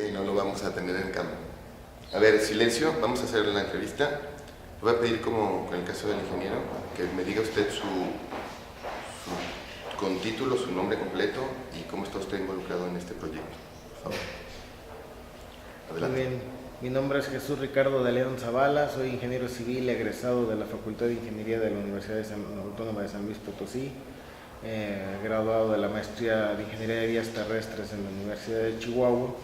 no lo vamos a tener en cámara. A ver, silencio, vamos a hacer la entrevista. Le voy a pedir, como con el caso del ingeniero, que me diga usted con título, su nombre completo y cómo está usted involucrado en este proyecto. Por favor. Adelante. Muy bien, mi nombre es Jesús Ricardo de León Zavala, soy ingeniero civil egresado de la Facultad de Ingeniería de la Universidad Autónoma de San Luis Potosí, graduado de la maestría de Ingeniería de Vías Terrestres en la Universidad de Chihuahua,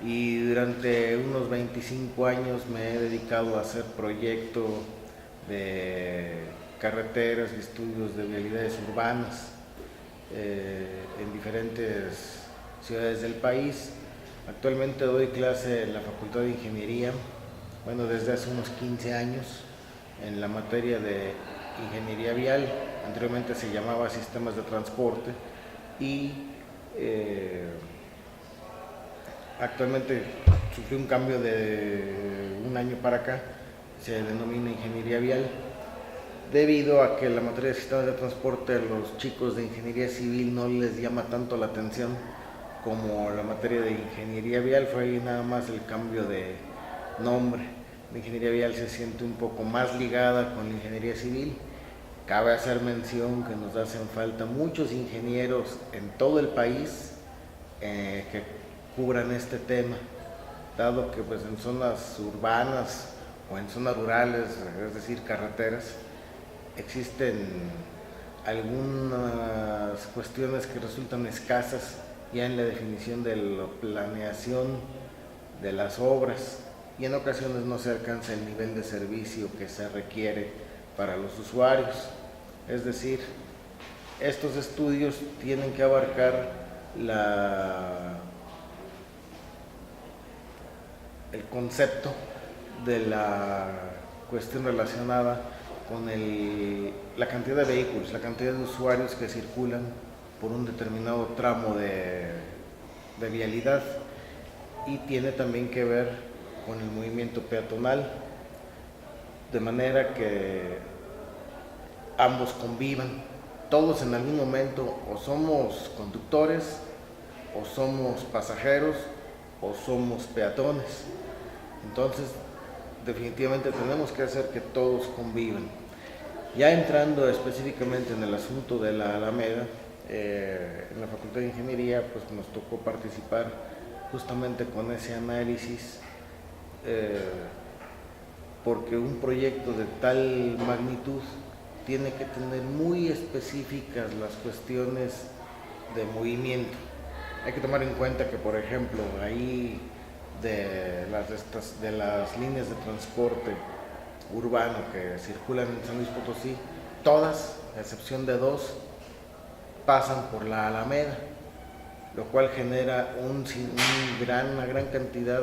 y durante unos 25 años me he dedicado a hacer proyectos de carreteras y estudios de vialidades urbanas en diferentes ciudades del país. Actualmente doy clase en la Facultad de Ingeniería, desde hace unos 15 años, en la materia de Ingeniería Vial. Anteriormente se llamaba Sistemas de Transporte, y actualmente sufrió un cambio de un año para acá, se denomina Ingeniería Vial, debido a que la materia de Sistemas de Transporte a los chicos de Ingeniería Civil no les llama tanto la atención como la materia de Ingeniería Vial. Fue ahí nada más el cambio de nombre. La Ingeniería Vial se siente un poco más ligada con la Ingeniería Civil. Cabe hacer mención que nos hacen falta muchos ingenieros en todo el país que cubran este tema, dado que pues en zonas urbanas o en zonas rurales, es decir, carreteras, existen algunas cuestiones que resultan escasas ya en la definición de la planeación de las obras, y en ocasiones no se alcanza el nivel de servicio que se requiere para los usuarios. Es decir, estos estudios tienen que abarcar el concepto de la cuestión relacionada con la cantidad de vehículos, la cantidad de usuarios que circulan por un determinado tramo de vialidad, y tiene también que ver con el movimiento peatonal, de manera que ambos convivan. Todos en algún momento o somos conductores, o somos pasajeros, o somos peatones. Entonces, definitivamente tenemos que hacer que todos convivan. Ya entrando específicamente en el asunto de la Alameda, en la Facultad de Ingeniería pues nos tocó participar justamente con ese análisis, porque un proyecto de tal magnitud tiene que tener muy específicas las cuestiones de movimiento. Hay que tomar en cuenta que, por ejemplo, ahí de las líneas de transporte urbano que circulan en San Luis Potosí, todas, a excepción de 2, pasan por la Alameda, lo cual genera una gran cantidad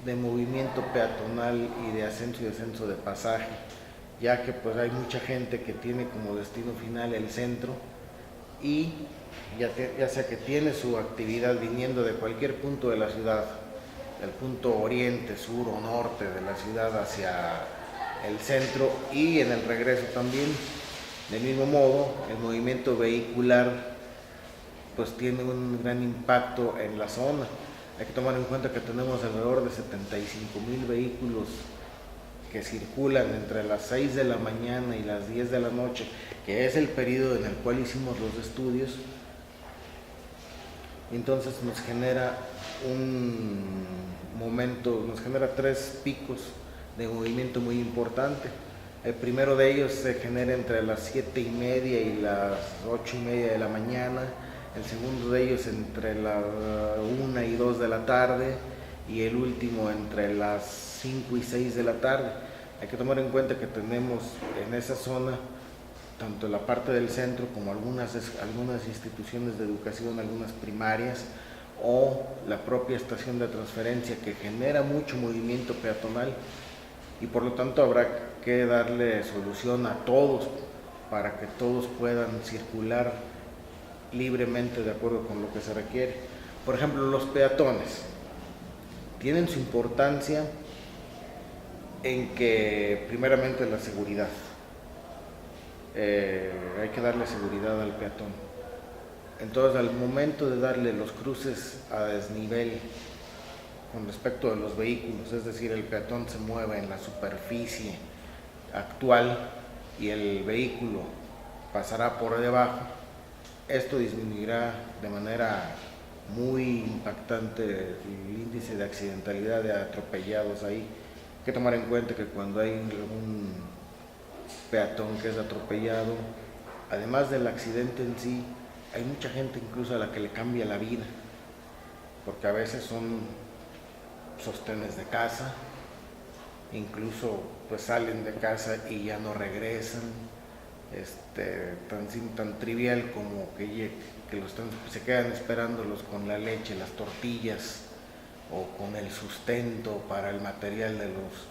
de movimiento peatonal y de ascenso y descenso de pasaje, ya que pues hay mucha gente que tiene como destino final el centro, y ya sea que tiene su actividad viniendo de cualquier punto de la ciudad, del punto oriente, sur o norte de la ciudad hacia el centro, y en el regreso también. Del mismo modo, el movimiento vehicular pues tiene un gran impacto en la zona. Hay que tomar en cuenta que tenemos alrededor de 75,000 vehículos que circulan entre las 6 de la mañana y las 10 de la noche, que es el periodo en el cual hicimos los estudios. Entonces nos genera nos genera 3 picos de movimiento muy importante. El primero de ellos se genera entre las 7:30 y las 8:30 de la mañana, el segundo de ellos entre las 1 y 2 de la tarde, y el último entre las 5 y 6 de la tarde. Hay que tomar en cuenta que tenemos en esa zona tanto la parte del centro como algunas instituciones de educación, algunas primarias, o la propia estación de transferencia, que genera mucho movimiento peatonal, y por lo tanto habrá que darle solución a todos para que todos puedan circular libremente de acuerdo con lo que se requiere. Por ejemplo, los peatones tienen su importancia en que primeramente la seguridad, hay que darle seguridad al peatón. Entonces, al momento de darle los cruces a desnivel con respecto de los vehículos, es decir, el peatón se mueve en la superficie actual y el vehículo pasará por debajo, esto disminuirá de manera muy impactante el índice de accidentalidad de atropellados ahí. Hay que tomar en cuenta que cuando hay un peatón que es atropellado, además del accidente en sí, hay mucha gente incluso a la que le cambia la vida, porque a veces son sostenes de casa, incluso pues salen de casa y ya no regresan, tan trivial como que se quedan esperándolos con la leche, las tortillas o con el sustento para el material de los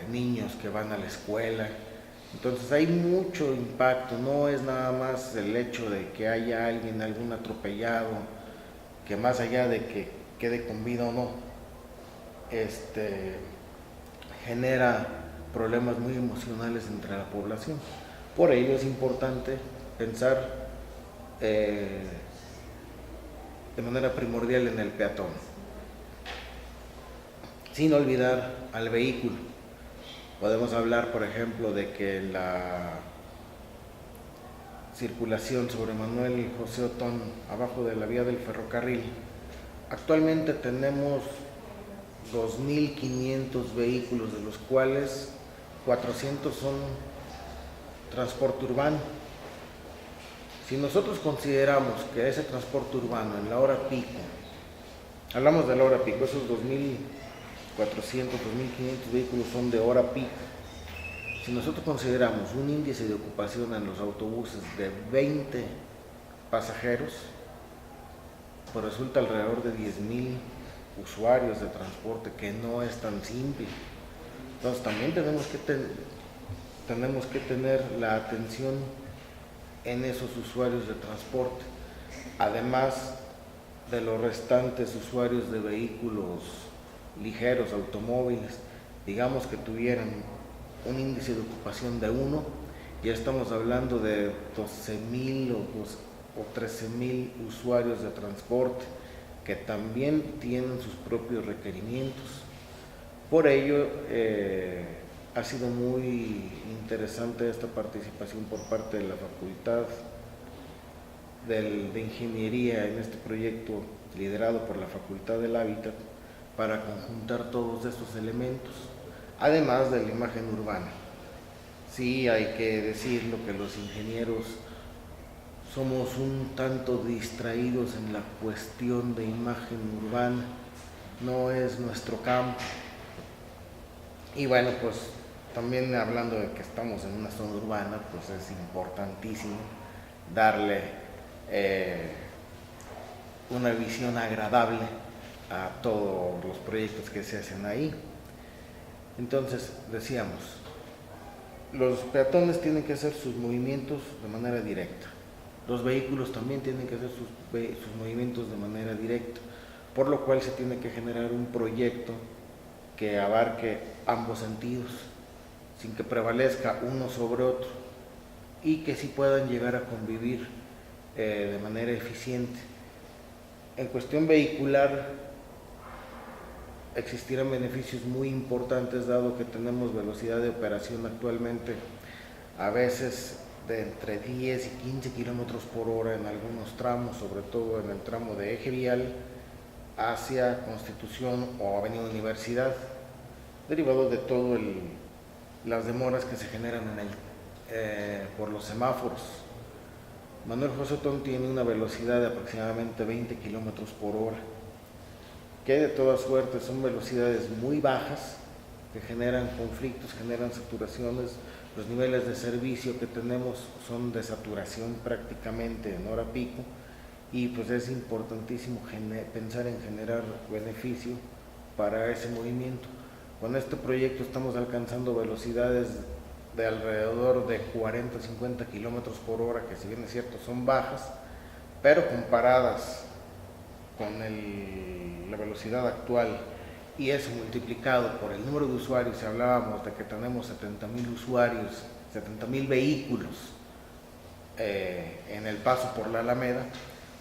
niños que van a la escuela. Entonces hay mucho impacto, no es nada más el hecho de que haya algún atropellado, que más allá de que quede con vida o no, genera problemas muy emocionales entre la población. Por ello es importante pensar de manera primordial en el peatón, sin olvidar al vehículo. Podemos hablar, por ejemplo, de que la circulación sobre Manuel José Otón, abajo de la vía del ferrocarril, actualmente tenemos 2.500 vehículos, de los cuales 400 son transporte urbano. Si nosotros consideramos que ese transporte urbano en la hora pico, hablamos de la hora pico, esos 2.400, 2.500 vehículos son de hora pico. Si nosotros consideramos un índice de ocupación en los autobuses de 20 pasajeros, pues resulta alrededor de 10.000 usuarios de transporte, que no es tan simple. Entonces también tenemos que tener la atención en esos usuarios de transporte, además de los restantes usuarios de vehículos ligeros, automóviles, digamos que tuvieran un índice de ocupación de 1, ya estamos hablando de 12.000 o 13.000 usuarios de transporte que también tienen sus propios requerimientos. Por ello, ha sido muy interesante esta participación por parte de la Facultad de Ingeniería en este proyecto liderado por la Facultad del Hábitat, para conjuntar todos estos elementos, además de la imagen urbana. Sí, hay que decirlo que los ingenieros somos un tanto distraídos en la cuestión de imagen urbana, no es nuestro campo. Y bueno, pues también hablando de que estamos en una zona urbana, pues es importantísimo darle una visión agradable a todos los proyectos que se hacen ahí. Entonces, decíamos, los peatones tienen que hacer sus movimientos de manera directa. Los vehículos también tienen que hacer sus movimientos de manera directa, por lo cual se tiene que generar un proyecto que abarque ambos sentidos, sin que prevalezca uno sobre otro, y que sí puedan llegar a convivir de manera eficiente. En cuestión vehicular, existirán beneficios muy importantes, dado que tenemos velocidad de operación actualmente a veces de entre 10 y 15 kilómetros por hora en algunos tramos, sobre todo en el tramo de eje vial hacia Constitución o Avenida Universidad, derivado de todas las demoras que se generan por los semáforos. Manuel José Otón tiene una velocidad de aproximadamente 20 kilómetros por hora, que de todas suertes son velocidades muy bajas, que generan conflictos, generan saturaciones. Los niveles de servicio que tenemos son de saturación prácticamente en hora pico, y pues es importantísimo pensar en generar beneficio para ese movimiento. Con este proyecto estamos alcanzando velocidades de alrededor de 40-50 kilómetros por hora, que si bien es cierto son bajas, pero comparadas con la velocidad actual, y eso multiplicado por el número de usuarios, si hablábamos de que tenemos 70.000 usuarios, 70.000 vehículos en el paso por la Alameda,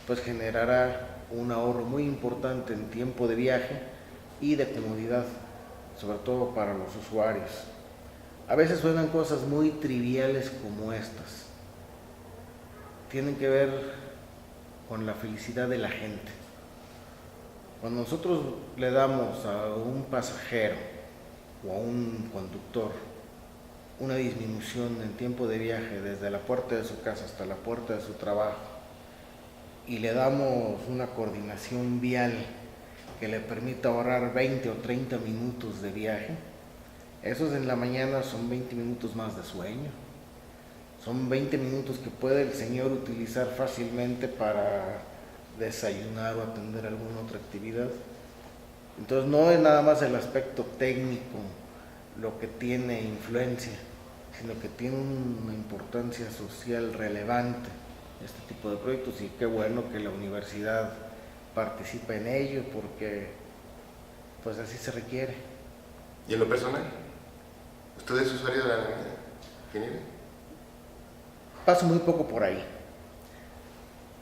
pues generará un ahorro muy importante en tiempo de viaje, y de comodidad, sobre todo para los usuarios. A veces suenan cosas muy triviales como estas. Tienen que ver con la felicidad de la gente. Cuando nosotros le damos a un pasajero o a un conductor una disminución en tiempo de viaje desde la puerta de su casa hasta la puerta de su trabajo y le damos una coordinación vial que le permita ahorrar 20 o 30 minutos de viaje, esos en la mañana son 20 minutos más de sueño, son 20 minutos que puede el señor utilizar fácilmente para desayunar o atender alguna otra actividad. Entonces no es nada más el aspecto técnico lo que tiene influencia, sino que tiene una importancia social relevante este tipo de proyectos, y qué bueno que la universidad participa en ello porque pues así se requiere. ¿Y en lo personal? ¿Usted es usuario de la Alameda, ingeniero? Paso muy poco por ahí,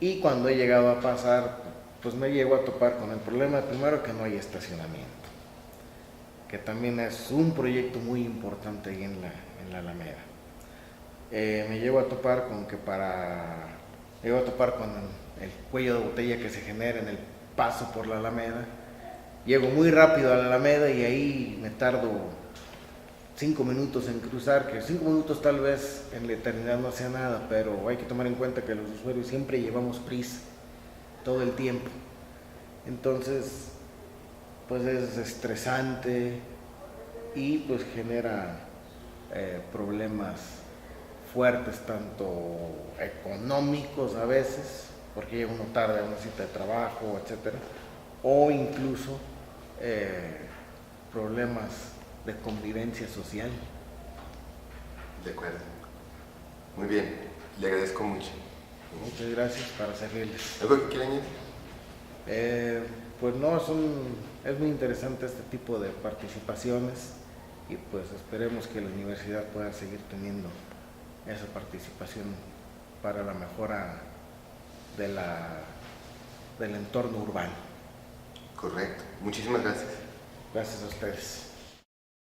y cuando he llegado a pasar, pues me llego a topar con el problema primero que no hay estacionamiento, que también es un proyecto muy importante ahí en la Alameda. Me llego a topar con el cuello de botella que se genera en el paso por la Alameda. Llego muy rápido a la Alameda y ahí me tardo 5 minutos en cruzar, que 5 minutos tal vez en la eternidad no sea nada, pero hay que tomar en cuenta que los usuarios siempre llevamos prisa todo el tiempo. Entonces, pues es estresante y pues genera problemas fuertes, tanto económicos a veces, porque llega uno tarde a una cita de trabajo, etcétera, o incluso problemas de convivencia social. De acuerdo. Muy bien, le agradezco mucho. Muchas gracias, para servirles. ¿Algo que quiera añadir? Pues no, es muy interesante este tipo de participaciones, y pues esperemos que la universidad pueda seguir teniendo esa participación para la mejora del entorno urbano. Correcto. Muchísimas gracias. Gracias a ustedes.